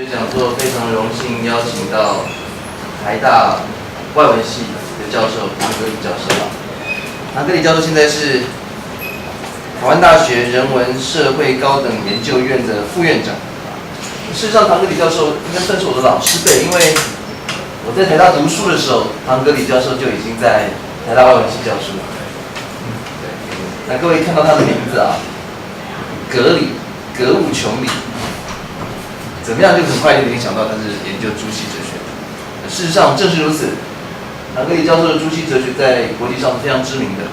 讲座非常荣幸邀请到台大外文系的教授唐格理教授。唐格理教授现在是台湾大学人文社会高等研究院的副院长。事实上，唐格理教授应该算是我的老师辈，因为我在台大读书的时候，唐格理教授就已经在台大外文系教书了。对，那各位看到他的名字啊，格理，格物穷理。怎么样就很快就联想到他是研究朱熹哲学。事实上正是如此，唐格理教授的朱熹哲学在国际上是非常知名的。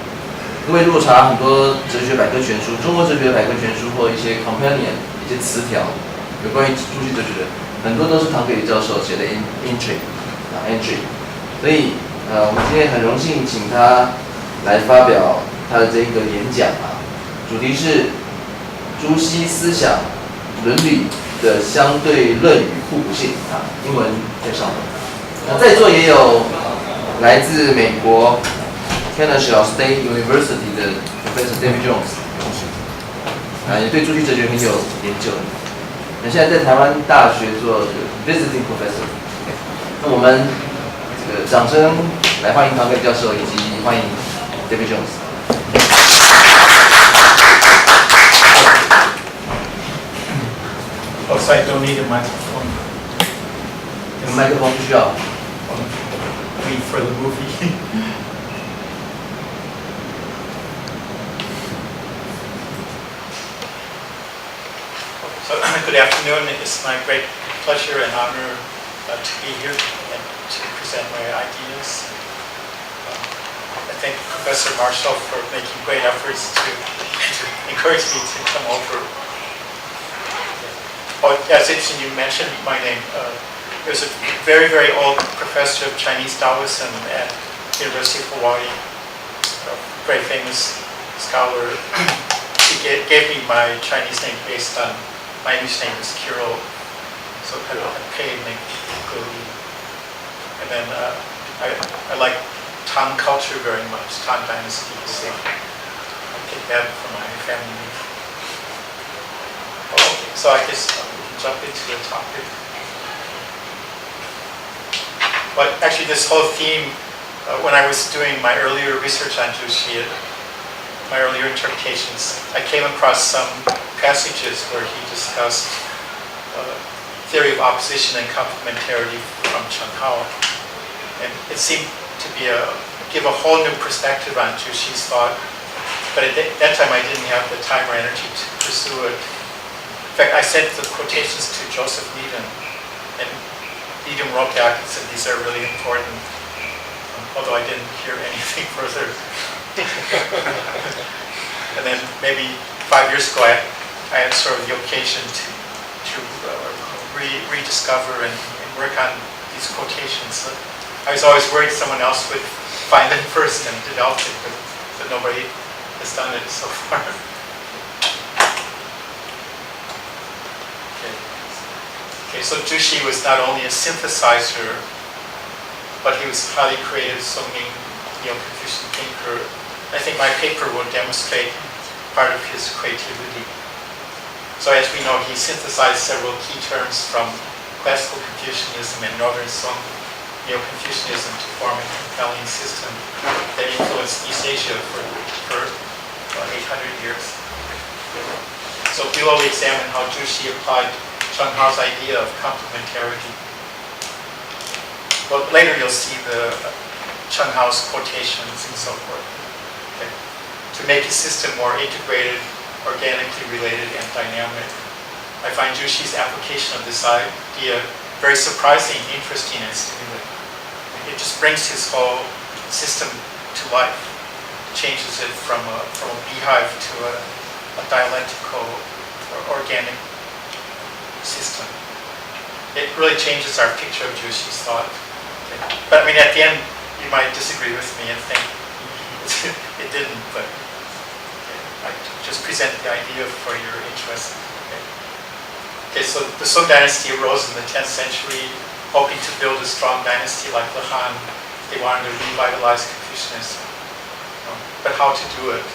各位如果查很多哲学百科全书，中国哲学百科全书或一些 companion 一些词条，有关于朱熹哲学的，很多都是唐格理教授写的 entry。所以我们今天很荣幸请他来发表他的这个演讲啊，主题是朱熹思想伦理的相对论与互补性啊，英文介绍。那在座也有来自美国 Kansas State University 的 Professor David Jones 啊，也对朱熹哲学很有研究。那现在在台湾大学做 Visiting Professor。那我们这个掌声来欢迎唐格理教授，以及欢迎 David Jones。Oh, so I don't need a microphone. 麦克风不需要。I mean, for the movie. So, good afternoon. It's my great pleasure and honor to be here and to present my ideas. I thank Professor Marshall for making great efforts to encourage me to come over. Oh, yeah, it's interesting you mentioned my name. There's a very, very old professor of Chinese Taoism at University of Hawaii, a very famous scholar. He gave me my Chinese name based on my English name is Kirill, so kind of a paid name, Goli. And then I like Tang culture very much, Tang Dynasty, so I take that from my family name. Okay, so I guess we can jump into the topic. But actually this whole theme, when I was doing my earlier research on Juxi, my earlier interpretations, I came across some passages where he discussed theory of opposition and complementarity from Chen Hao. And it seemed to be give a whole new perspective on Juxi's thought. But at that time I didn't have the time or energy to pursue it. In fact, I sent the quotations to Joseph Needham, and Needham wrote back and said these are really important, although I didn't hear anything further. And then maybe 5 years ago, I had sort of the occasion to rediscover and work on these quotations. I was always worried someone else would find them first and develop it, but nobody has done it so far. Okay, so Juxi was not only a synthesizer, but he was highly creative, so many Neo-Confucian thinker. I think my paper will demonstrate part of his creativity. So as we know, he synthesized several key terms from classical Confucianism and Northern Song Neo-Confucianism to form a compelling system that influenced East Asia for 800 years. So below we examine how Juxi applied Chen Hao's idea of complementarity. Well, later you'll see the Chen Hao's quotations and so forth. Okay. To make a system more integrated, organically related, and dynamic. I find Juxi's application of this idea very surprising, interesting, and stimulating. It just brings his whole system to life, changes it from a beehive to a dialectical or organic system. It really changes our picture of Juxi's thought. Okay. But I mean, at the end, you might disagree with me and think it didn't, but I just present the idea for your interest. Okay, so the Song dynasty arose in the 10th century, hoping to build a strong dynasty like the Han. They wanted to revitalize Confucianism. But how to do it?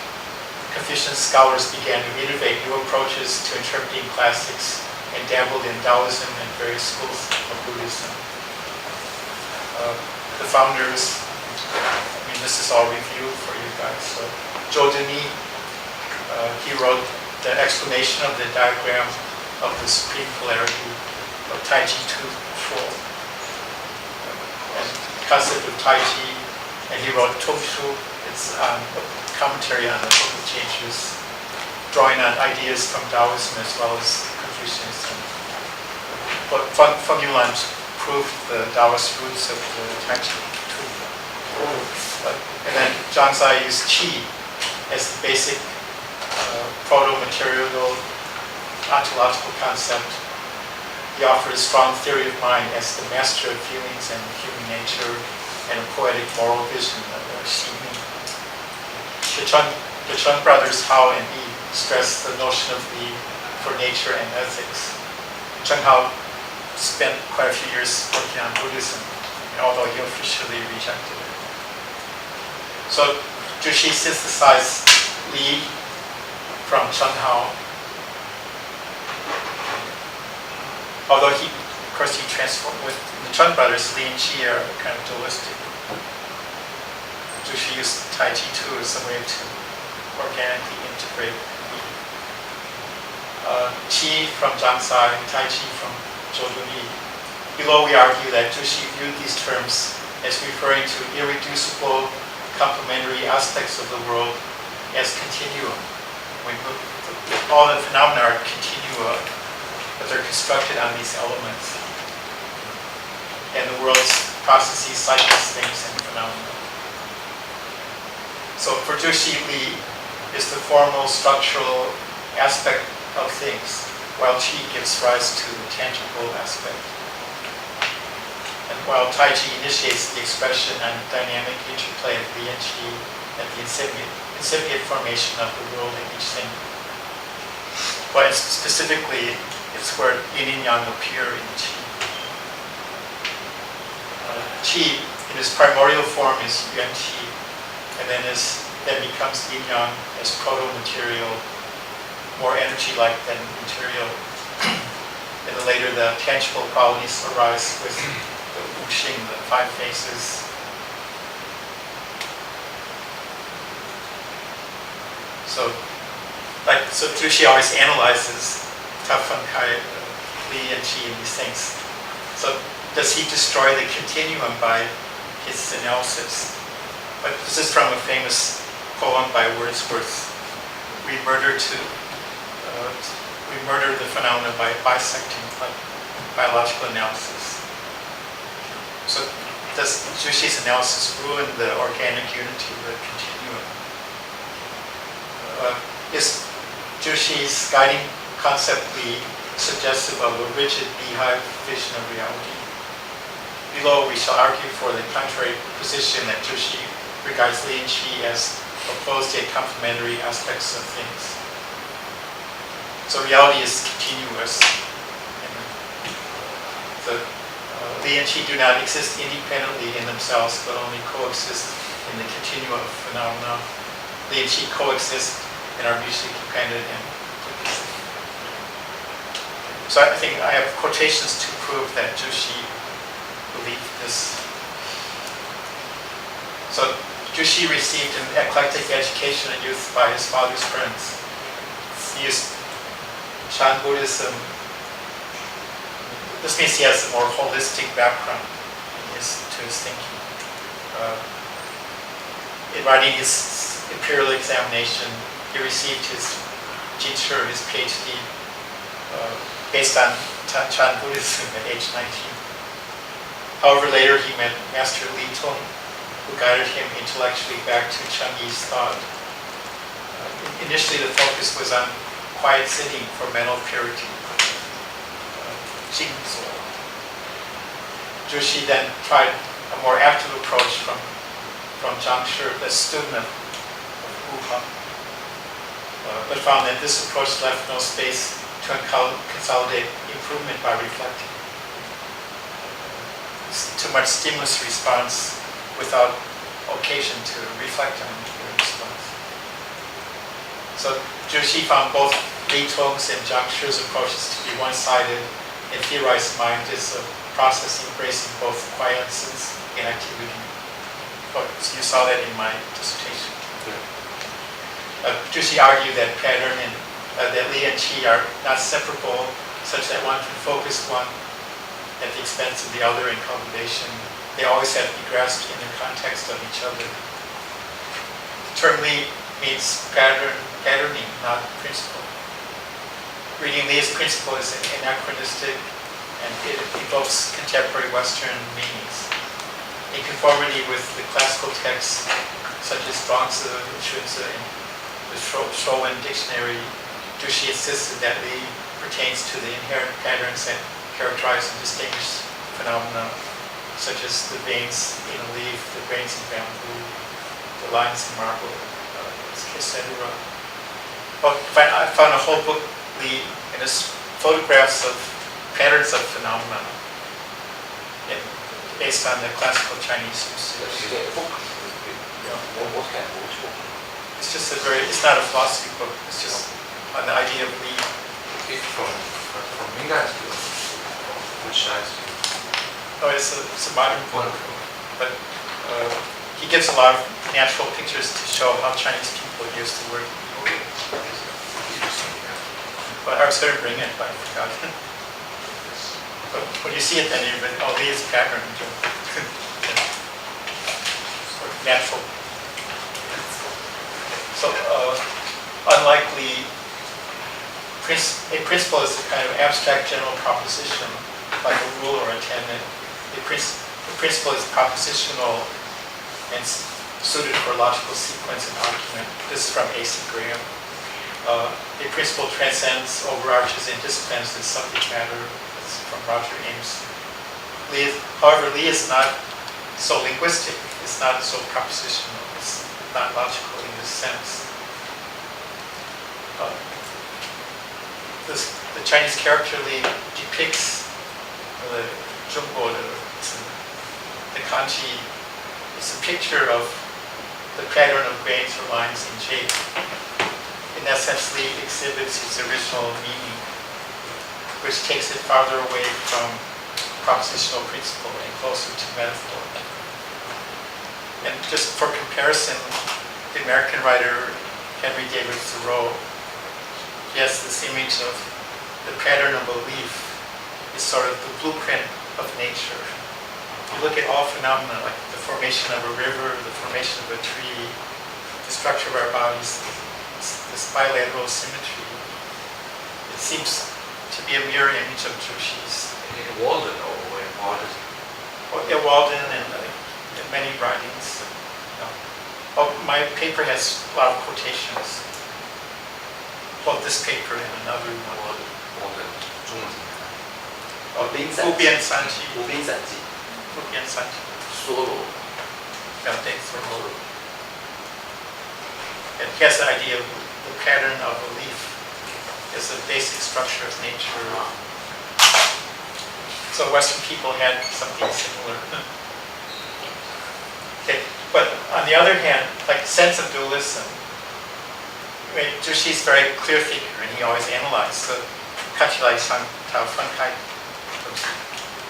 Confucian scholars began to innovate new approaches to interpreting classics and dabbled in Taoism and various schools of Buddhism. The founders, this is all reviewed for you guys. So Zhou Duni, he wrote the explanation of the diagram of the supreme polarity of Tai Chi Tu Shuo, and the concept of Tai Chi, and he wrote Tong Shu. It's a commentary on the Book of Changes, drawing on ideas from Taoism as well as Confucianism. But Feng Yulan proved the Taoist roots of the Tai Chi Tu. And then Zhang Zai used Qi as the basic proto-material ontological concept. He offered a strong theory of mind as the master of feelings and human nature and a poetic moral vision of Xi Ming. The Cheng brothers Hao and Yi stressed the notion of Li for nature and ethics. Cheng Hao spent quite a few years working on Buddhism, although he officially rejected it. So Zhu Xi synthesized Li from Cheng Hao. Although of course he transformed with the Cheng brothers, Li and Qi are kind of dualistic. Zhu Xi used Tai Chi Tu as a way to organically integrate Li. Qi from Zhang Zai, Tai Chi from Zhou Duni. Below we argue that Zhu Xi viewed these terms as referring to irreducible complementary aspects of the world as continuum. All the phenomena are continua, but they're constructed on these elements. And the world's processes, cycles, things, and phenomena. So for Zhu Xi, Li is the formal, structural aspect of things, while Qi gives rise to the tangible aspect. And while Tai Chi initiates the expression and dynamic interplay of Li and Qi and the incipient formation of the world in each thing. But specifically, it's where yin and yang appear in Qi. Qi, in its primordial form, is yuan Qi, and then becomes yin yang as proto-material, more energy-like than material. And then later, the tangible qualities arise with the wuxing, the five faces. So Zhu Xi always analyzes Ta Feng Kai, Li and Qi and these things. So does he destroy the continuum by his analysis? But this is from a famous poem by Wordsworth. We murder the phenomena by bisecting, like biological analysis. So does Zhu Xi's analysis ruin the organic unity of the continuum? Is Zhu Xi's guiding concept Li suggestive of a rigid beehive vision of reality? Below, we shall argue for the contrary position that Zhu Xi regards Li and Qi as opposed yet complementary aspects of things. So reality is continuous. Li and Qi do not exist independently in themselves, but only coexist in the continuum of phenomena. Li and Qi coexist and are mutually dependent and cohesive. So I think I have quotations to prove that Zhu Xi believed this. So Zhu Xi received an eclectic education in youth by his father's friends. He used Chan Buddhism. This means he has a more holistic background to his thinking. In writing his imperial examination, he received his Jinshi, his PhD, based on Chan Buddhism at age 19. However, later he met Master Li Tong, who guided him intellectually back to Cheng Yi's thought. Initially, the focus was on quiet sitting for mental purity, Jingzuo. Zhu Xi then tried a more active approach from Zhang Shi, the student of Wuhan, but found that this approach left no space to consolidate improvement by reflecting. Too much stimulus response without occasion to reflect on your response. So Zhu Xi found both Beethoven's and Zhang's approaches to be one-sided and theorized mind is a process embracing both quiescence and activity. So you saw that in my dissertation. Jushi argued that pattern and that Li and Qi are not separable, such that one can focus one at the expense of the other in cultivation. They always have to be grasped in the context of each other. The term Li means patterning, not principle. Reading Li's principle is anachronistic and it evokes contemporary Western meanings. In conformity with the classical texts such as Zhuangzi, Xunzi, and the Showen dictionary, Jushi insisted that Li pertains to the inherent patterns that characterize and distinguish phenomena, such as the veins in a leaf, the grains in bamboo, the lines in marble, etc. Well, I found a whole book, Li, and it's photographs of patterns of phenomena based on the classical Chinese usage. What kind of book? It's just it's not a philosophy book, it's just on the idea of Li. From Mingan to which side? Oh, it's a modern book, but he gives a lot of natural pictures to show how Chinese people used to work. But I was going to bring it, but I forgot. But when you see it, then you're like, oh, Li is pattern. Natural. So, unlike Li, a principle is a kind of abstract general proposition, like a rule or a tenet. The principle is propositional and suited for logical sequence and argument. This is from A.C. Graham. A principle transcends, overarches, and disciplines the subject matter. That's from Roger Ames. However, Li is not so linguistic. It's not so propositional. It's not logical in this sense. The Chinese character Li depicts the Zhongguo, the kanji. It's a picture of the pattern of grains or lines in shape. In that sense, Li exhibits its original meaning, which takes it farther away from propositional principle and closer to metaphor. And just for comparison, the American writer Henry David Thoreau, he has this image of the pattern of a leaf is sort of the blueprint of nature. You look at all phenomena like the formation of a river, the formation of a tree, the structure of our bodies, this bilateral symmetry. It seems to be a mirror image of Jushi's. In Walden or in Walden? Yeah, Walden and many writings. Oh, my paper has a lot of quotations. Both this paper and another one. Walden, 中文怎么看？无边三季。无边散记。无边三季。梭罗。Yeah, thanks for Solo. It has the idea of the pattern of a leaf is the basic structure of nature. So Western people had something similar. Okay, but on the other hand, like sense of dualism, I mean, Jushi's very clear thinker, and he always analyzed the Kachilai San Tao Fan Kai.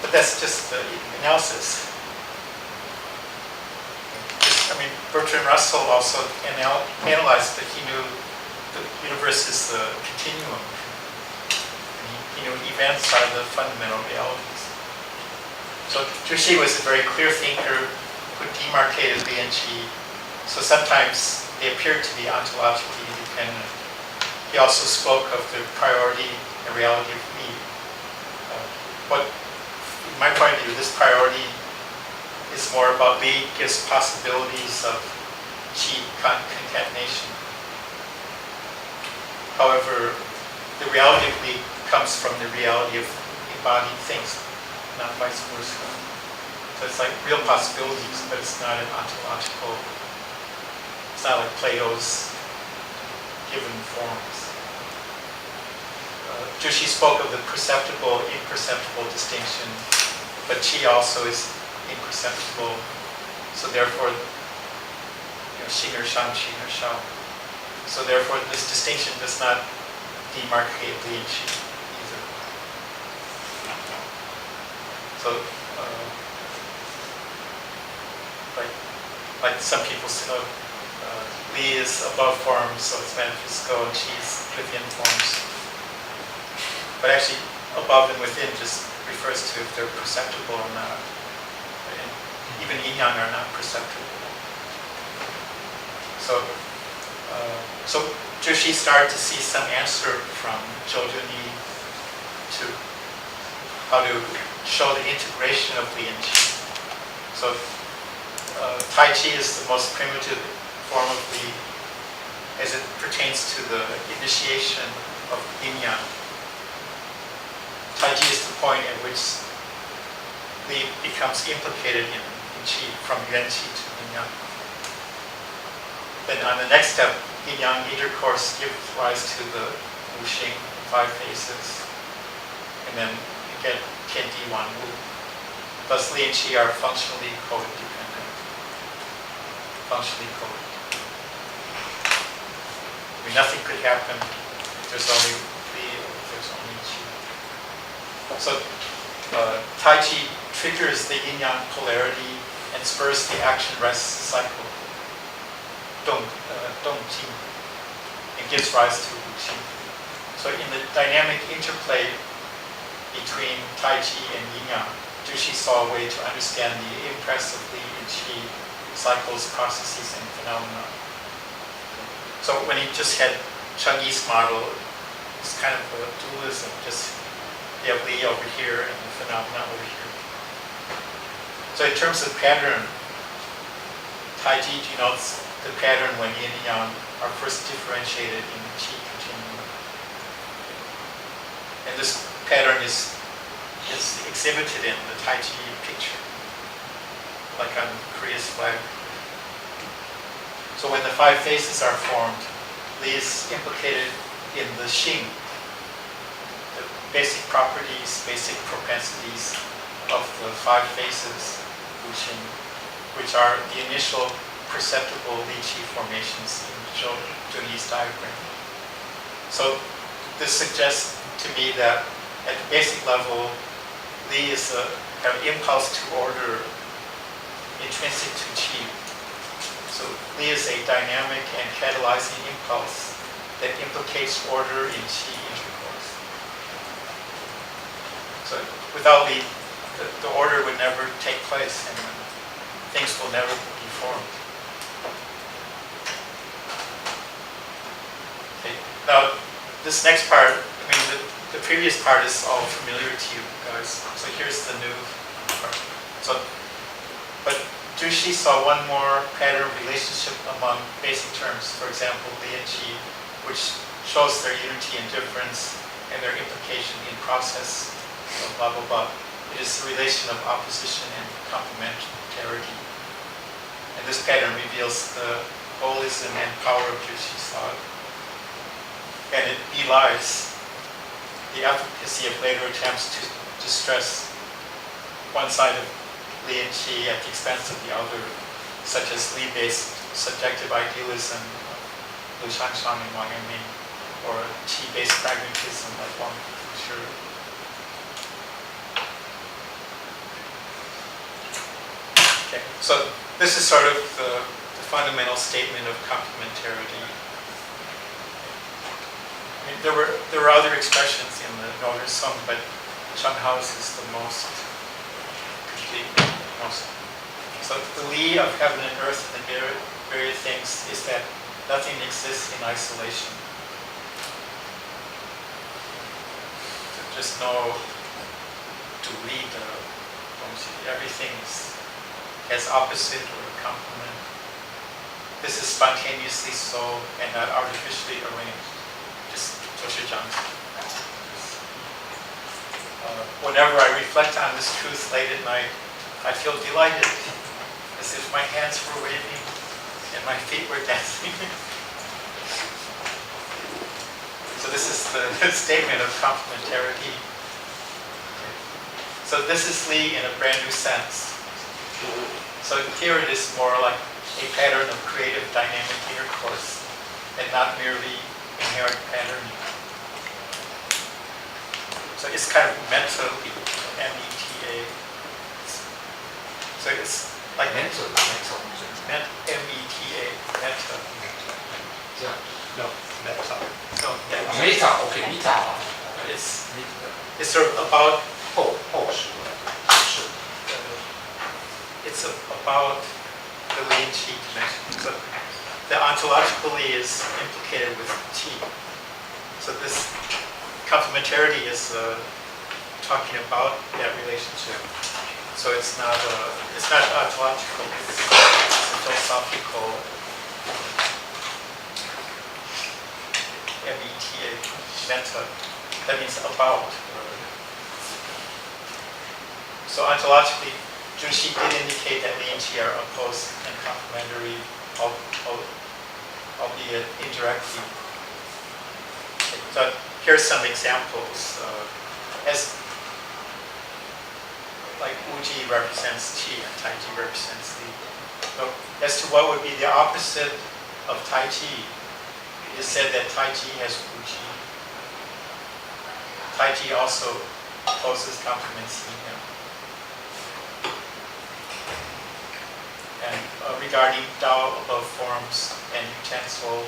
But that's just the analysis. I mean, Bertrand Russell also analyzed that he knew the universe is the continuum. And he knew events are the fundamental realities. So Jushi was a very clear thinker who demarcated Li and Qi. So sometimes they appeared to be ontologically independent. He also spoke of the priority and reality of Li. But from my point of view, this priority is more about Li gives possibilities of Qi concatenation. However, the reality of Li comes from the reality of embodied things, not vice versa. So it's like real possibilities, but it's not an ontological, it's not like Plato's given forms. Jushi spoke of the perceptible, imperceptible distinction, but Qi also is imperceptible. So therefore, Xing or Shang, Qing or Shao. So therefore, this distinction does not demarcate Li and Qi either. So, like some people say, Li is above forms, so it's metaphysical, and Qi is within forms. But actually, above and within just refers to if they're perceptible or not. And even yin-yang are not perceptible. So Jushi started to see some answer from Zhoujuní to how to show the integration of Li and Qi. So Tai Chi is the most primitive form of Li as it pertains to the initiation of yin-yang. Tai Chi is the point at which Li becomes implicated in Qi, from Yuan Qi to yin-yang. Then on the next step, yin-yang intercourse gives rise to the wuxing, 5 phases, and then you get Tian Di Wan Wu. Thus, Li and Qi are functionally codependent. Functionally codependent. I mean, nothing could happen if there's only Li or if there's only Qi. So, Tai Chi triggers the yin-yang polarity and spurs the action-rest cycle. Dong Qi, and gives rise to Wu Qi. So in the dynamic interplay between Tai Chi and Yin-Yang, Jushi saw a way to understand the impress of Li and Qi cycles, processes, and phenomena. So when he just had Cheng Yi's model, it's kind of a dualism, just you have Li over here and the phenomena over here. So in terms of pattern, Tai Chi denotes the pattern when yin and yang are first differentiated in the Qi continuum. And this pattern is exhibited in the Tai Chi picture, like on Korea's flag. So when the 5 phases are formed, Li is implicated in the Xing, the basic properties, basic propensities of the 5 phases, Wu Xing, which are the initial perceptible Li-Qi formations in Zhoujuní's diagram. So this suggests to me that at the basic level, Li is a kind of impulse to order intrinsic to Qi. So Li is a dynamic and catalyzing impulse that implicates order in Qi intercourse. So without Li, the order would never take place and things will never be formed. Now, this next part, I mean, the previous part is all familiar to you guys. So here's the new part. So, but Jushi saw one more pattern relationship among basic terms. For example, Li and Qi, which shows their unity and difference and their implication in process, blah, blah, blah. It is the relation of opposition and complementarity. And this pattern reveals the holism and power of Jushi's thought. And it belies the efficacy of later attempts to stress one side of Li and Qi at the expense of the other, such as Li-based subjective idealism, Lu Shangshan and Wang Yunming, or Qi-based pragmatism like Wang Fushi. Okay, so this is sort of the fundamental statement of complementarity. I mean, there were other expressions in the Northern Song, but Chenghao's is the most complete. So the Li of heaven and earth and the very things is that nothing exists in isolation. There's no Li, everything has opposite or complement. This is spontaneously so and not artificially arranged. Whenever I reflect on this truth late at night, I feel delighted, as if my hands were waving and my feet were dancing. So this is the statement of complementarity. So this is Li in a brand new sense. So here it is more like a pattern of creative dynamic intercourse and not merely inherent patterning. So it's kind of meta, M-E-T-A. So it's like mental. M-E-T-A, meta. 这样 No, meta. No, yeah. meta OK meta It's sort of about 后实是 it's about the Li and Qi connection. So the ontologically is implicated with Qi. So this complementarity is talking about that relationship. So it's not ontological. It's a philosophical. M-E-T-A, meta. That means about. So ontologically, Jushi did indicate that Li and Qi are opposed and complementary, albeit indirectly. So here's some examples. As like Wuji represents Qi and Taiji represents Li. So as to what would be the opposite of Taiji, it is said that Taiji has Wuji. Taiji also opposes complements Yin. And regarding Dao above forms and utensil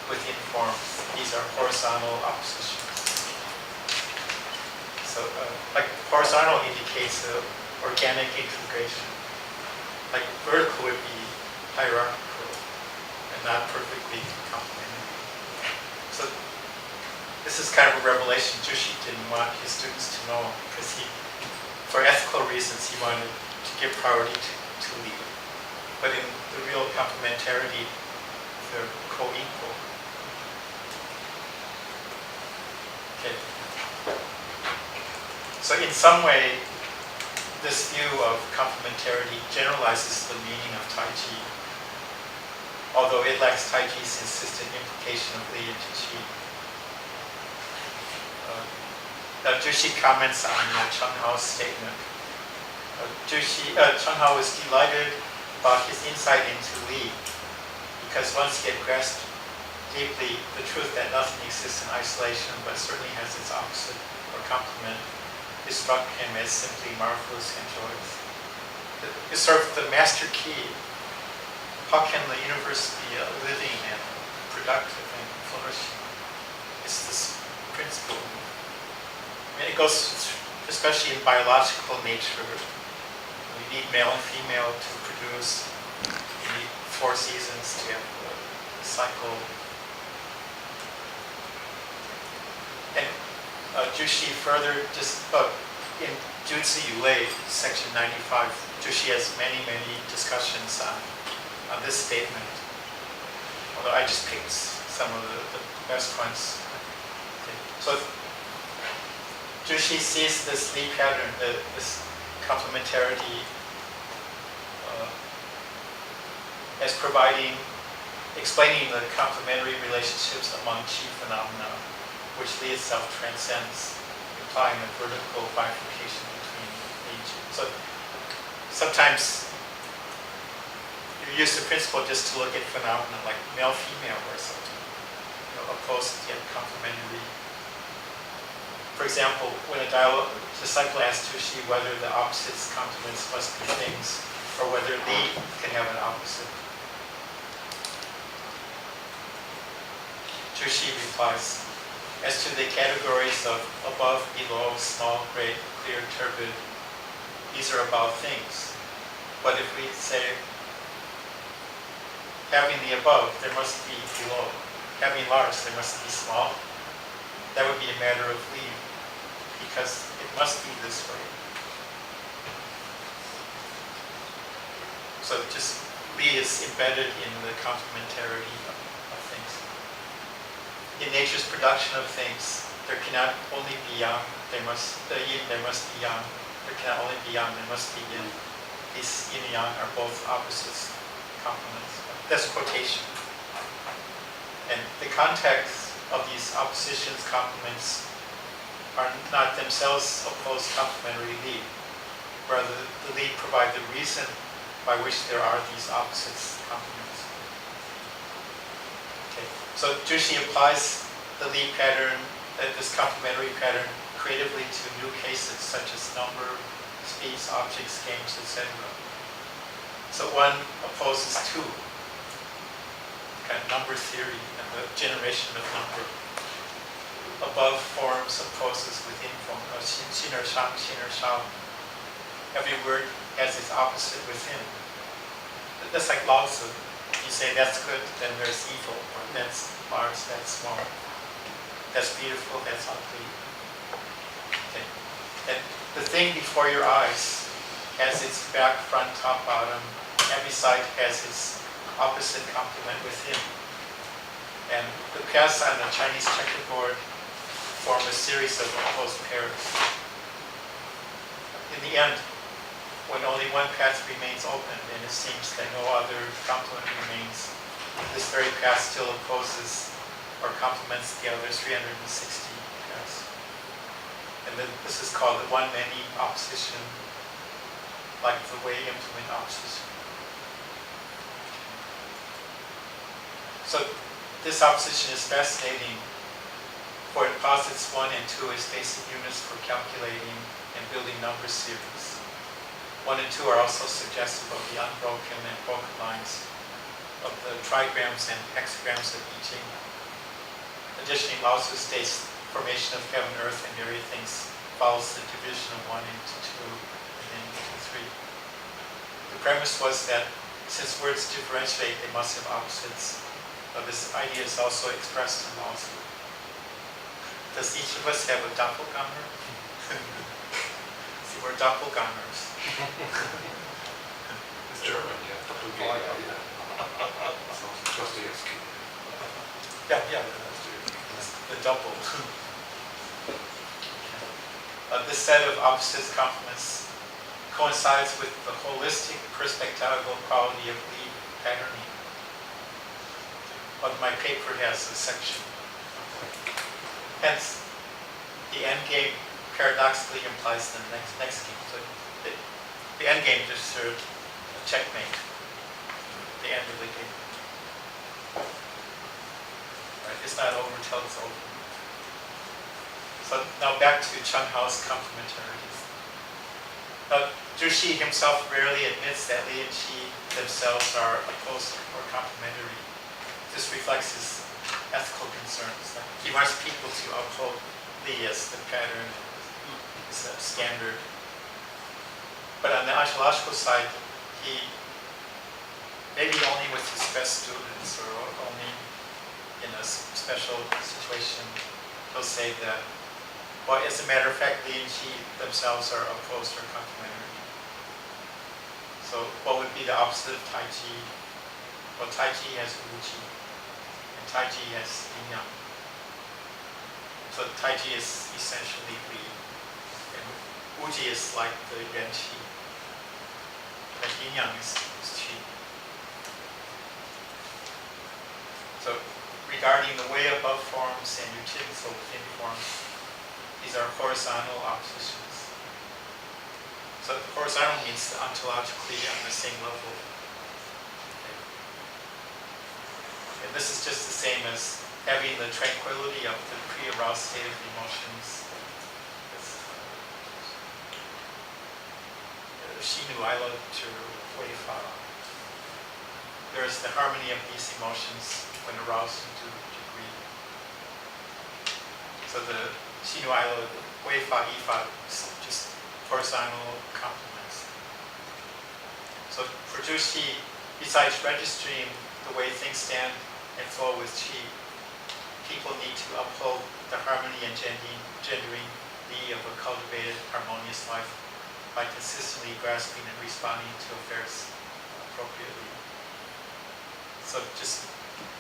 within forms, these are horizontal oppositions. So like horizontal indicates organic integration. Like vertical would be hierarchical and not perfectly complementary. So this is kind of a revelation Jushi didn't want his students to know because for ethical reasons, he wanted to give priority to Li. But in the real complementarity, they're co-equal. Okay. So in some way, this view of complementarity generalizes the meaning of Taiji, although it lacks Taiji's insistent implication of Li into Qi. Jushi comments on Cheng Hao's statement. Cheng Hao was delighted about his insight into Li, because once he had grasped deeply the truth that nothing exists in isolation, but certainly has its opposite or complement, it struck him as simply marvelous and joyous. It's sort of the master key. How can the universe be living and productive and flourishing? It's this principle. I mean, it goes, especially in biological nature. We need male and female to produce. We need 4 seasons to have a cycle. And Jushi further just in Jutsu Yulei, section 95, Jushi has many discussions on this statement. Although I just picked some of the best ones. Okay. So Jushi sees this Li pattern, this complementarity, as explaining the complementary relationships among Qi phenomena, which Li itself transcends, implying a vertical bifurcation between Li and Qi. So sometimes you use the principle just to look at phenomena like male-female or something, opposed yet complementary. For example, when a disciple asks Jushi whether the opposites complements must be things, or whether Li can have an opposite, Jushi replies, as to the categories of above, below, small, great, clear, turbid, these are about things. But if we say, having the above, there must be below. Having large, there must be small. That would be a matter of Li, because it must be this way. So just Li is embedded in the complementarity of things. In nature's production of things, there cannot only be yang, there must be yang. There cannot only be yang, there must be yin. These yin and yang are both opposites, complements. That's a quotation. And the context of these oppositions, complements, are not themselves opposed complementary Li. Rather, the Li provide the reason by which there are these opposites, complements. Okay. So Jushi applies the Li pattern, this complementary pattern, creatively to new cases such as number, speeds, objects, games, etc. So one opposes two, kind of number theory and the generation of number. Above forms opposes within form, xin er shao. Every word has its opposite within. That's like Lao Tzu. You say that's good, then there's evil, or that's large, that's small. That's beautiful, that's ugly. Okay. And the thing before your eyes has its back, front, top, bottom. Every side has its opposite complement within. And the pairs on the Chinese checkerboard form a series of opposed pairs. In the end, when only one path remains open and it seems that no other complement remains, this very path still opposes or complements the other 360 paths. And then this is called the one-many opposition, like the way implement opposition. So this opposition is fascinating, for it posits 1 and 2 as basic units for calculating and building number series. 1 and 2 are also suggestive of the unbroken and broken lines of the trigrams and hexagrams of I Ching. Additionally, Lao Tzu states formation of heaven, earth, and myriad things follows the division of 1 into 2 and then into 3. The premise was that since words differentiate, they must have opposites. But this idea is also expressed in Lao Tzu. Does each of us have a doppelganger? See, we're doppelgangers. It's German, yeah. Doppelganger. Dostoevsky. Yeah, the double. This set of opposites complements coincides with the holistic perspectival quality of lead patterning. But my paper has a section. Hence, the end game paradoxically implies the next game. So the end game just served a checkmate at the end of the game. Right? It's not over until it's over. So now back to Chung Hao's complementarity. Now, Zhu himself rarely admits that Li and Qi themselves are opposed or complementary. This reflects his ethical concerns. He wants people to uphold Li as the pattern, as the standard. But on the ontological side, he, maybe only with his best students or only in a special situation, he'll say that, well, as a matter of fact, Li and Qi themselves are opposed or complementary. So what would be the opposite of Tai Chi? Well, Tai Chi has Wu Qi. Tai Chi has Yin Yang. So Tai Chi is essentially Li, and Wu Ji is like the Yuan Qi, and Yin Yang is Qi. So regarding the way above forms and utility within forms, these are horizontal oppositions. So horizontal means ontologically on the same level. And this is just the same as having the tranquility of the pre-aroused state of emotions. Shinu Aila to Wei Fa. There is the harmony of these emotions when aroused to a degree. So the Shinu Aila, Wei Fa, Yi Fa is just horizontal complements. So for Zhu Xi, besides registering the way things stand and flow with Qi, people need to uphold the harmony and gendering Li of a cultivated, harmonious life by consistently grasping and responding to affairs appropriately. So just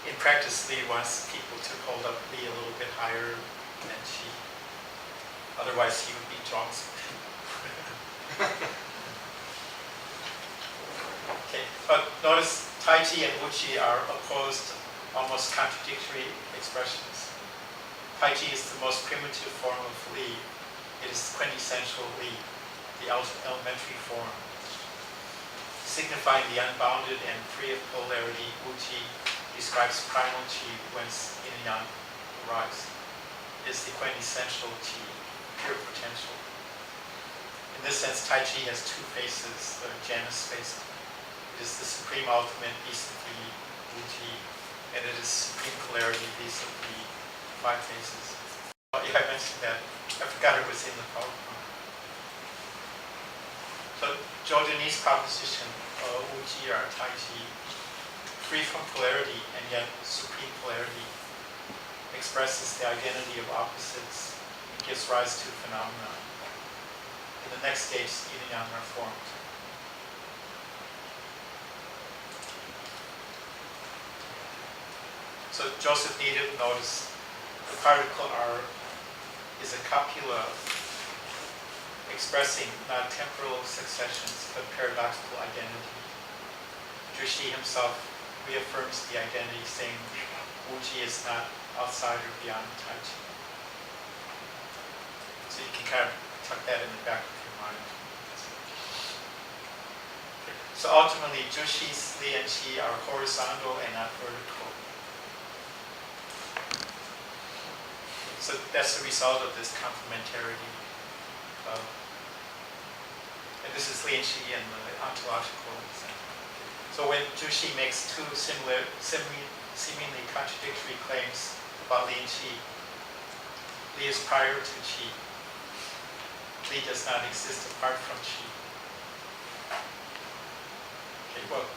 in practice, Li wants people to hold up Li a little bit higher than Qi. Otherwise, he would be Zhuangzi. Okay, but notice Tai Chi and Wu Qi are opposed, almost contradictory expressions. Tai Chi is the most primitive form of Li. It is quintessential Li, the elementary form. Signifying the unbounded and free of polarity, Wu Qi describes primal Qi whence yin and yang arise. It is the quintessential Qi. pure potential. In this sense, Taiji has two faces, the Janus face. It is the supreme ultimate vis-a-vis Wuji, and it is supreme polarity vis-a-vis five faces. Oh, yeah, I mentioned that. I forgot it was in the PowerPoint. So Giordani's proposition, Wuji or Taiji, free from polarity and yet supreme polarity, expresses the identity of opposites and gives rise to phenomena. In the next stage, yin and yang are formed. So Joseph Needham noticed the particle R is a copula expressing not temporal successions but paradoxical identity. Jushi himself reaffirms the identity, saying Wuji is not outside or beyond Taiji. So you can kind of tuck that in the back of your mind. So ultimately, Jushi's Li and Qi are horizontal and not vertical. So that's the result of this complementarity. And this is Li and Qi in the ontological sense. So when Jushi makes two seemingly contradictory claims about Li and Qi, Li is prior to Qi. Li does not exist apart from Qi. Okay, well,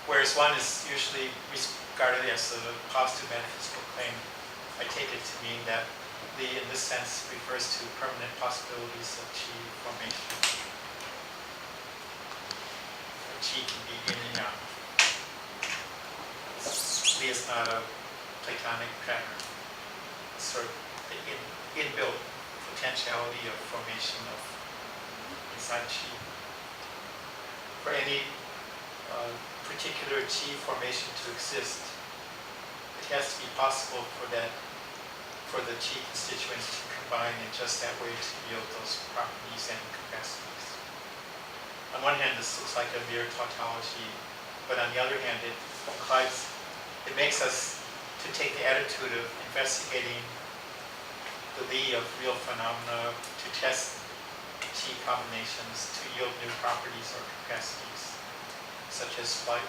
whereas one is usually regarded as a positive metaphysical claim, I take it to mean that Li, in this sense, refers to permanent possibilities of Qi formation. Qi can be yin and yang. Li is not a Platonic pattern. It's sort of the inbuilt potentiality of formation of inside Qi. For any particular Qi formation to exist, it has to be possible for the Qi constituents to combine in just that way to yield those properties and capacities. On one hand, this looks like a mere tautology, but on the other hand, it makes us to take the attitude of investigating the Li of real phenomena to test Qi combinations to yield new properties or capacities, such as flight.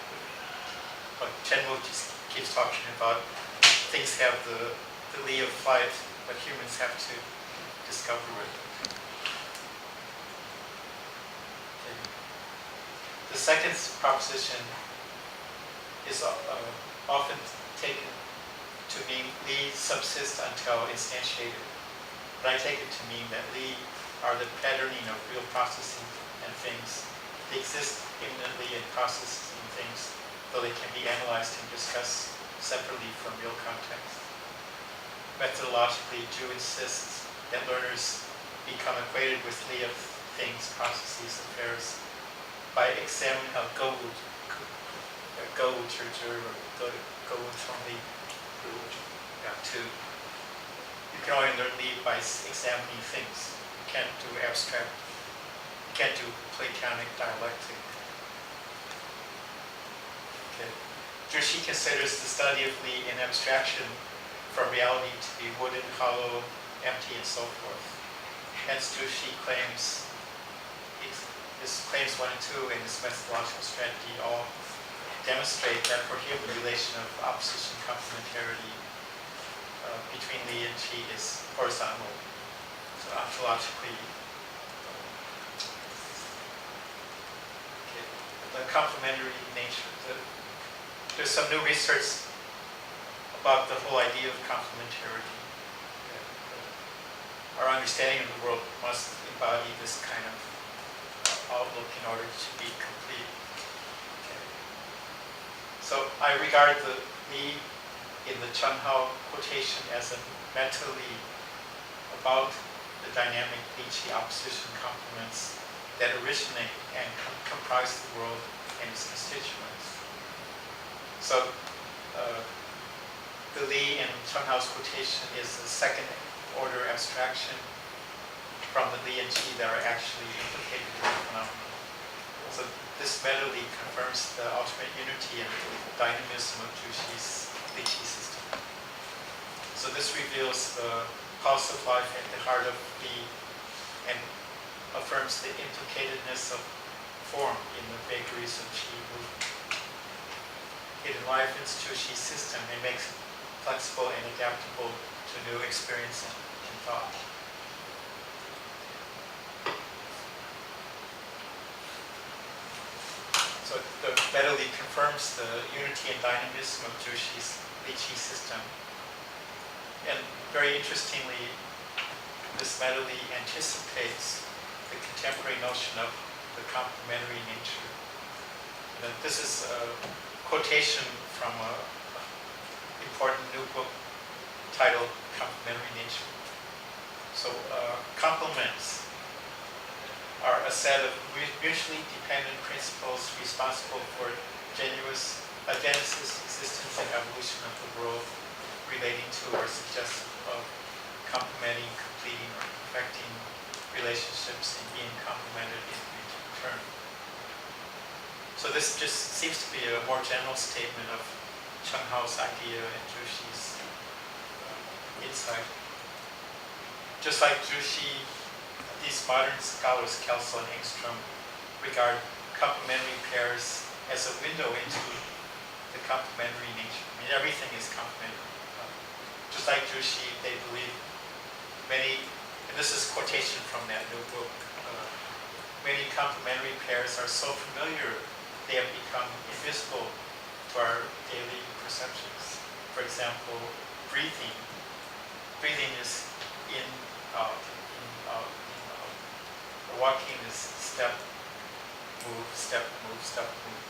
But Chenwu just keeps talking about things have the Li of flight, but humans have to discover it. Okay. The second proposition is often taken to mean Li subsists until instantiated. But I take it to mean that Li are the patterning of real processing and things. They exist immanently in processes and things, though they can be analyzed and discussed separately from real context. Methodologically, Ju insists that learners become acquainted with Li of things, processes, affairs by examining how you can only learn Li by examining things. You can't do abstract, you can't do Platonic dialectic. Okay. Jushi considers the study of Li in abstraction from reality to be wooden, hollow, empty, and so forth. Hence, Jushi claims, his claims 1 and 2 in his methodological strategy all demonstrate that for him the relation of opposition complementarity between Li and Qi is horizontal. So ontologically, the complementary nature. There's some new research about the whole idea of complementarity. Our understanding of the world must embody this kind of outlook in order to be complete. Okay. So I regard the Li in the Chen Hao quotation as a mentally about the dynamic Li-Qi opposition complements that originate and comprise the world and its constituents. So the Li in Chen Hao's quotation is the second order abstraction from the Li and Qi that are actually implicated in the phenomenon. So this mentally confirms the ultimate unity and dynamism of Jushi's Li-Qi system. So this reveals the pulse of life at the heart of Li, and affirms the implicatedness of form in the vagaries of Qi movement. It enlivens Juxi's system and makes it flexible and adaptable to new experience and thought. So the Li confirms the unity and dynamism of Juxi's Li Qi system. And very interestingly, this Li anticipates the contemporary notion of the complementary nature. And this is a quotation from an important new book titled Complementary Nature. So complements are a set of mutually dependent principles responsible for genesis, existence, and evolution of the world, relating to or suggestive of complementing, completing, or perfecting relationships and being complemented in return. So this just seems to be a more general statement of Cheng Hao's idea and Juxi's insight. Just like Juxi, these modern scholars, Kelso and Engstrom, regard complementary pairs as a window into the complementary nature. I mean, everything is complementary. Just like Juxi, they believe many, and this is quotation from that new book, many complementary pairs are so familiar they have become invisible to our daily perceptions. For example, breathing. Breathing is in, out, in, out, in, out. Walking is step, move, step, move, step, move.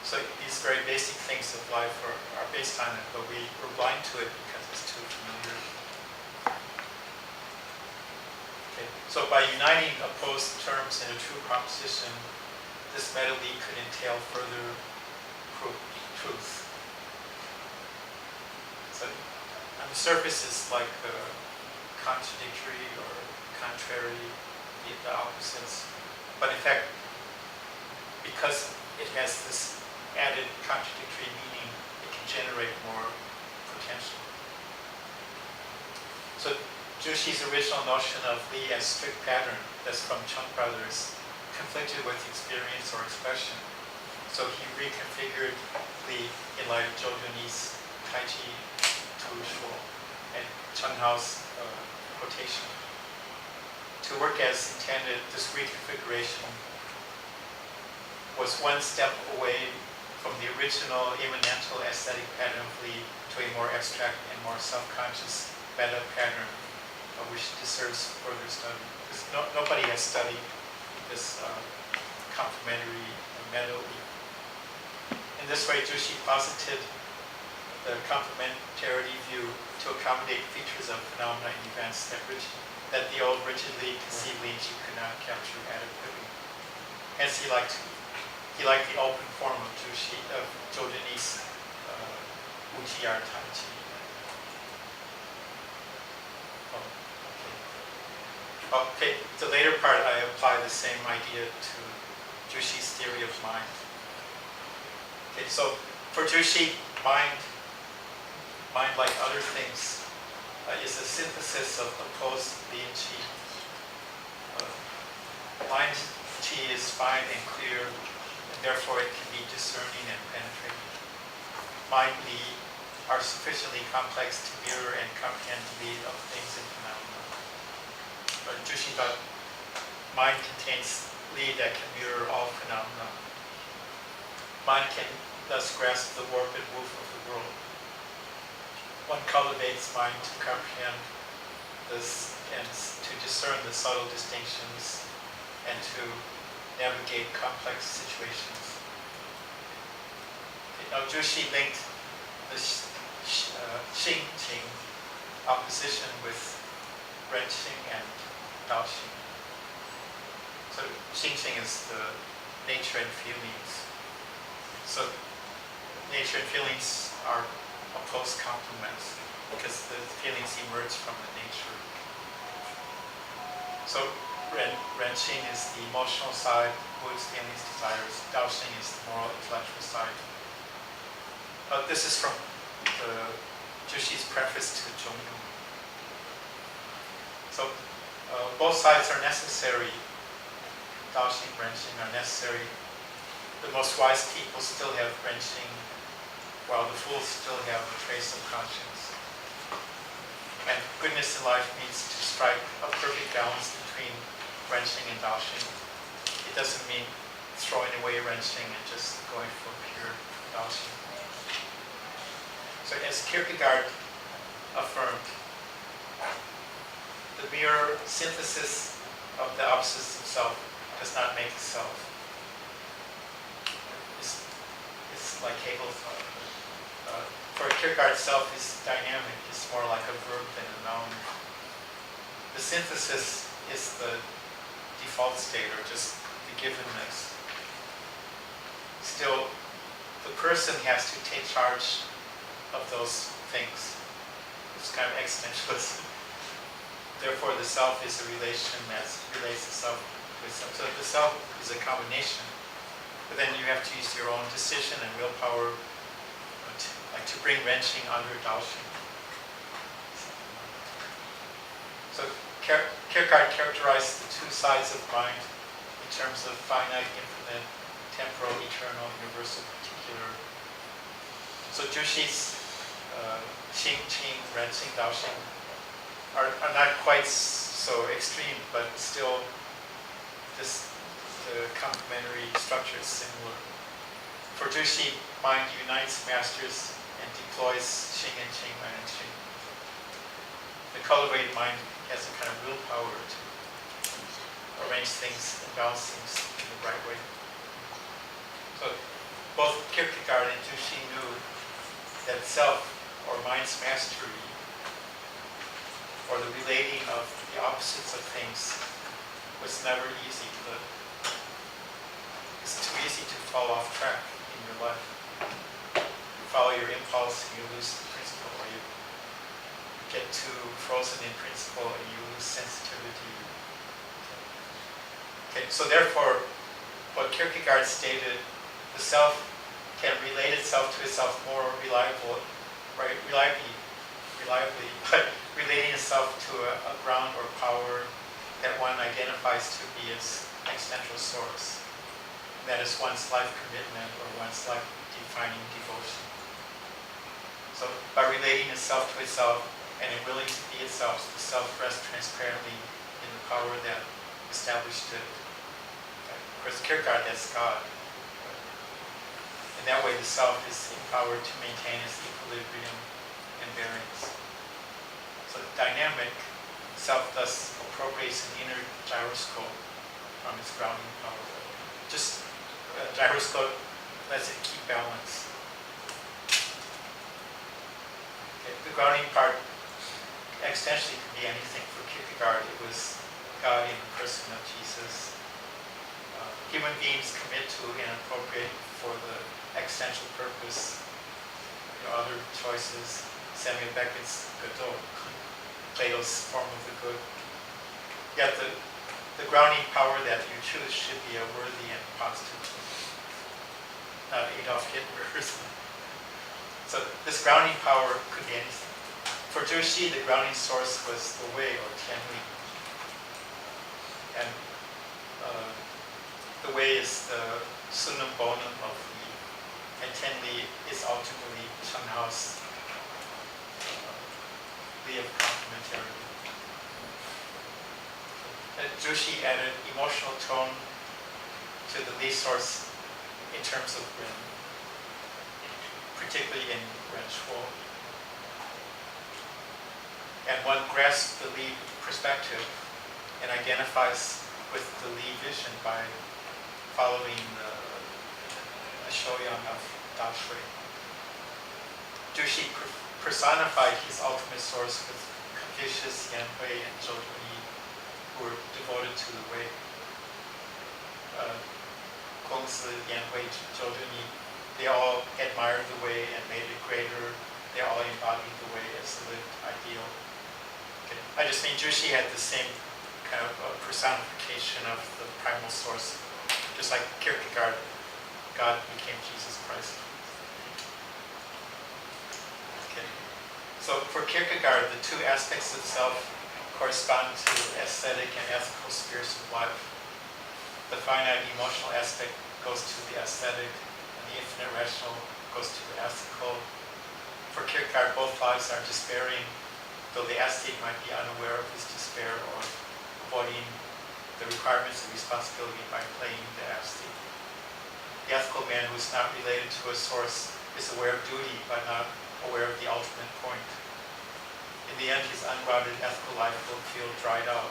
So these very basic things of life are based on it, but we're blind to it because it's too familiar. Okay. So by uniting opposed terms in a true proposition, this Li could entail further truth. So on the surface it's like contradictory or contrary, the opposites. But in fact, because it has this added contradictory meaning, it can generate more potential. So Juxi's original notion of Li as strict pattern, that's from Chung Brothers, conflicted with experience or expression. So he reconfigured Li in light of Zhou Junyi's Tai Chi Tu Shuo and Cheng Hao's quotation. To work as intended, this reconfiguration was one step away from the original immanential aesthetic pattern of Li to a more abstract and more self-conscious meta pattern, which deserves further study. Because nobody has studied this complementary meta Li. In this way, Juxi posited the complementarity view to accommodate features of phenomena and events that the old rigidly conceived Li Qi could not capture adequately. Hence, he liked the open form of Zhou Junyi's Wuji'er Tai Chi. Okay, the later part I apply the same idea to Juxi's theory of mind. Okay, so for Juxi, mind like other things is a synthesis of opposed Li and Qi. Mind Qi is fine and clear, and therefore it can be discerning and penetrating. Mind Li are sufficiently complex to mirror and comprehend the Li of things and phenomena. But Juxi thought mind contains Li that can mirror all phenomena. Mind can thus grasp the warp and woof of the world. One cultivates mind to comprehend this and to discern the subtle distinctions and to navigate complex situations. Okay, now Juxi linked the Xingqing opposition with Renqing and Daoxing. So Xingqing is the nature and feelings. So nature and feelings are opposed complements because the feelings emerge from the nature. So Renqing is the emotional side, moods, feelings, desires. Daoxing is the moral, intellectual side. This is from the Juxi's preface to Zhongyong. So both sides are necessary. Daoxing, Renxing are necessary. The most wise people still have Renxing, while the fools still have a trace of conscience. And goodness in life needs to strike a perfect balance between Renxing and Daoxing. It doesn't mean throwing away Renxing and just going for pure Daoxing. So as Kierkegaard affirmed, the mere synthesis of the opposites of self does not make self. It's like Hegel thought. For Kierkegaard, self is dynamic. It's more like a verb than a noun. The synthesis is the default state, or just the givenness. Still, the person has to take charge of those things. It's kind of existentialism. Therefore, the self is a relation that relates the self to itself. So the self is a combination. But then you have to use your own decision and willpower to bring Renxing under Daoxing. So Kierkegaard characterized the two sides of mind in terms of finite, infinite, temporal, eternal, universal, particular. So Juxi's Qing, Renxing, Daoxing are not quite so extreme, but still the complementary structure is similar. For Juxi, mind unites masters and deploys Xing and Qing and Qing. The cultivated mind has a kind of willpower to arrange things and balance things in the right way. So both Kierkegaard and Juxi knew that self, or mind's mastery, or the relating of the opposites of things, was never easy. It's too easy to fall off track in your life. You follow your impulse and you lose the principle, or you get too frozen in principle and you lose sensitivity. Okay, so therefore, what Kierkegaard stated, the self can relate itself to itself more reliably, but relating itself to a ground or power that one identifies to be its existential source. That is one's life commitment or one's life defining devotion. So by relating itself to itself and willing to be itself, the self rests transparently in the power that established it. Of course, Kierkegaard, that's God. In that way, the self is empowered to maintain its equilibrium and bearings. So dynamic self thus appropriates an inner gyroscope from its grounding power. Just a gyroscope lets it keep balance. Okay, the grounding part existentially can be anything. For Kierkegaard, it was God in the person of Jesus. Human beings commit to and appropriate for the existential purpose, other choices. Samuel Beckett's Godot, Plato's form of the good. Yet the grounding power that you choose should be a worthy and positive, not Adolf Hitler. So this grounding power could be anything. For Juxi, the grounding source was the way, or Tianli. And the way is the summum bonum of Li. And Tianli is ultimately Cheng Hao's Li of complementarity. Juxi added emotional tone to the Li source in terms of Ren, particularly in Ren Shuo. And one grasps the Li perspective and identifies with the Li vision by following the Shouyang of Dao Shui. Juxi personified his ultimate source with Confucius, Yan Hui, and Zhou Yi, who were devoted to the way. Gongzi, Yan Hui, Zhou Yi, they all admired the way and made it greater. They all embodied the way as the lived ideal. Okay. I just mean Juxi had the same kind of personification of the primal source. Just like Kierkegaard, God became Jesus Christ. Okay. So for Kierkegaard, the two aspects of self correspond to aesthetic and ethical spheres of life. The finite emotional aspect goes to the aesthetic, and the infinite rational goes to the ethical. For Kierkegaard, both lives are despairing, though the aesthete might be unaware of his despair or avoiding the requirements of responsibility by playing the aesthete. The ethical man who is not related to a source is aware of duty, but not aware of the ultimate point. In the end, his ungrounded ethical life will feel dried out.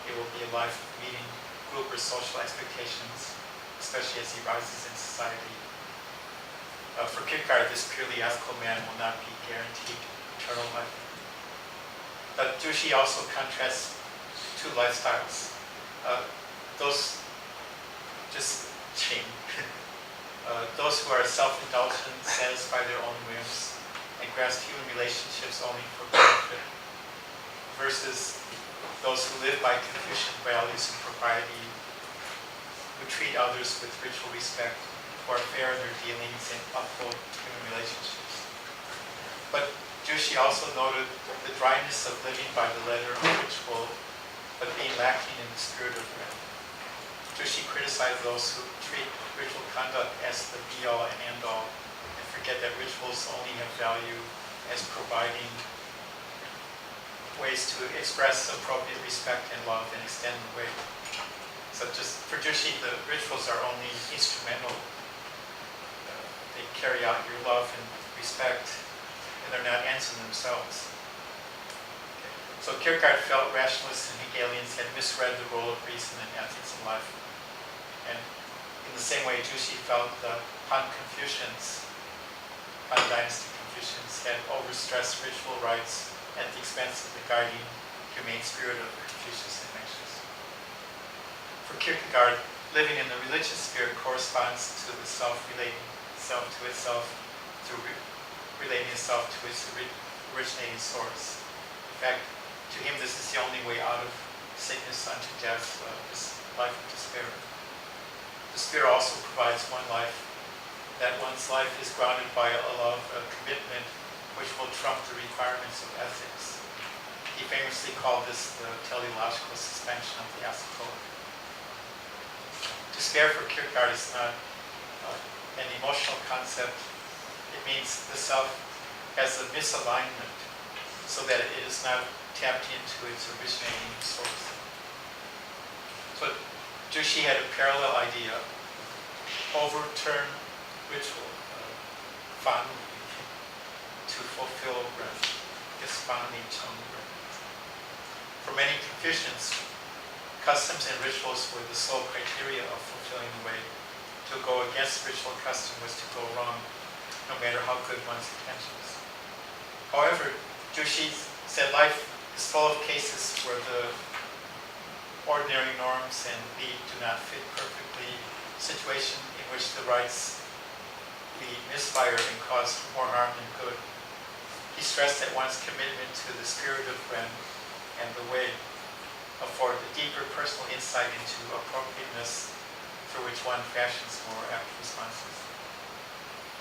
It will be a life of meeting group or social expectations, especially as he rises in society. For Kierkegaard, this purely ethical man will not be guaranteed eternal life. But Jushi also contrasts two lifestyles. Those who are self-indulgent, satisfy their own whims, and grasp human relationships only for benefit, versus those who live by Confucian values and propriety, who treat others with ritual respect, who are fair in their dealings and uphold human relationships. But Jushi also noted the dryness of living by the letter of ritual, but being lacking in the spirit of it. Jushi criticized those who treat ritual conduct as the be-all and end-all, and forget that rituals only have value as providing ways to express appropriate respect and love and extend the way. So just for Jushi, the rituals are only instrumental. They carry out your love and respect, and they're not ends in themselves. Okay. So Kierkegaard felt rationalists and Hegelians had misread the role of reason and ethics in life. And in the same way, Jushi felt the Han Dynasty Confucians had overstressed ritual rites at the expense of the guiding, humane spirit of Confucius and Mencius. For Kierkegaard, living in the religious sphere corresponds to the self-relating self to itself, through relating itself to its originating source. In fact, to him, this is the only way out of sickness unto death, this life of despair. The sphere also provides one life, that one's life is grounded by a love, a commitment, which will trump the requirements of ethics. He famously called this the teleological suspension of the ethical. Despair for Kierkegaard is not an emotional concept. It means the self has a misalignment so that it is not tapped into its originating source. So Jushi had a parallel idea: overturn ritual, Fanli, to fulfill Ren, is Fanli Cheng Ren. For many Confucians, customs and rituals were the sole criteria of fulfilling the way. To go against ritual custom was to go wrong, no matter how good one's intentions. However, Jushi said life is full of cases where the ordinary norms and need do not fit perfectly, situation in which the rites misfire and cause more harm than good. He stressed that one's commitment to the spirit of Ren and the way afford a deeper personal insight into appropriateness through which one fashions more apt responses.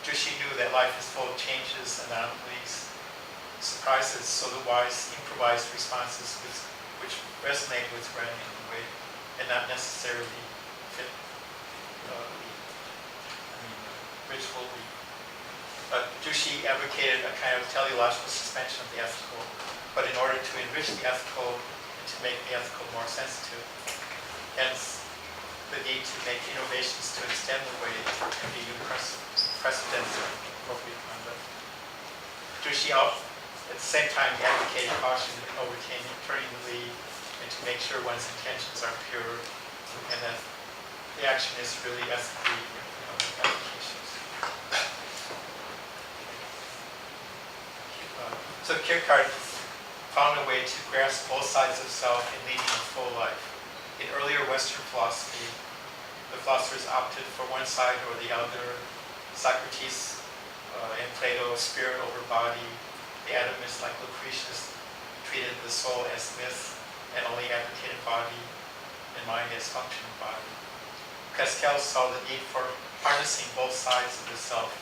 Jushi knew that life is full of changes, anomalies, surprises, so the wise improvised responses which resonate with Ren in the way and not necessarily fit ritual. Jushi advocated a kind of teleological suspension of the ethical, but in order to enrich the ethical and to make the ethical more sensitive, hence the need to make innovations to extend the way and be new precedents of appropriate conduct. Jushi at the same time advocated caution in turning the lead and to make sure one's intentions are pure and that the action is really ethically efficacious. So Kierkegaard found a way to grasp both sides of self in leading a full life. In earlier Western philosophy, the philosophers opted for one side or the other. Socrates and Plato, spirit over body. The atomists like Lucretius treated the soul as myth and only advocated body and mind as function of body. Pascal saw the need for harnessing both sides of the self,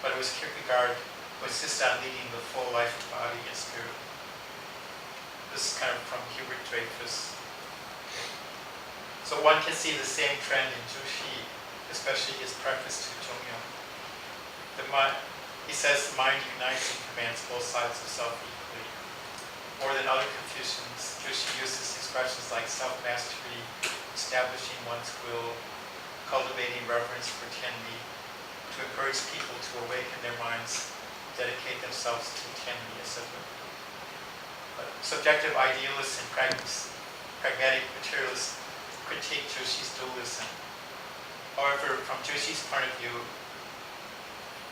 but it was Kierkegaard who insist on leading the full life of body and spirit. This is kind of from Hubert Dreyfus. So one can see the same trend in Zhu Xi, especially his preface to Zhongyang. He says the mind unites and commands both sides of self equally. More than other Confucians, Zhu Xi uses expressions like self-mastery, establishing one's will, cultivating reverence for Tianli, to encourage people to awaken their minds, dedicate themselves to Tianli, etc. Subjective idealists and pragmatic materialists critique Zhu Xi's dualism. However, from Zhu Xi's point of view,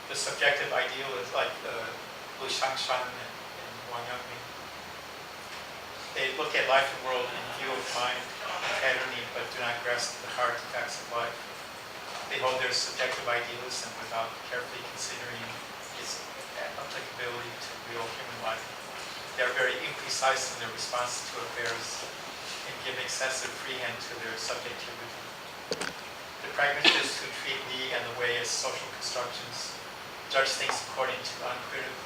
the subjective idealists like Lu Shangshan and Wang Yangming, they look at life and world in view of mind and patterning, but do not grasp the hard facts of life. They hold their subjective idealism without carefully considering its applicability to real human life. They are very imprecise in their response to affairs and give excessive freehand to their subjectivity. The pragmatists who treat Li and the way as social constructions judge things according to uncritical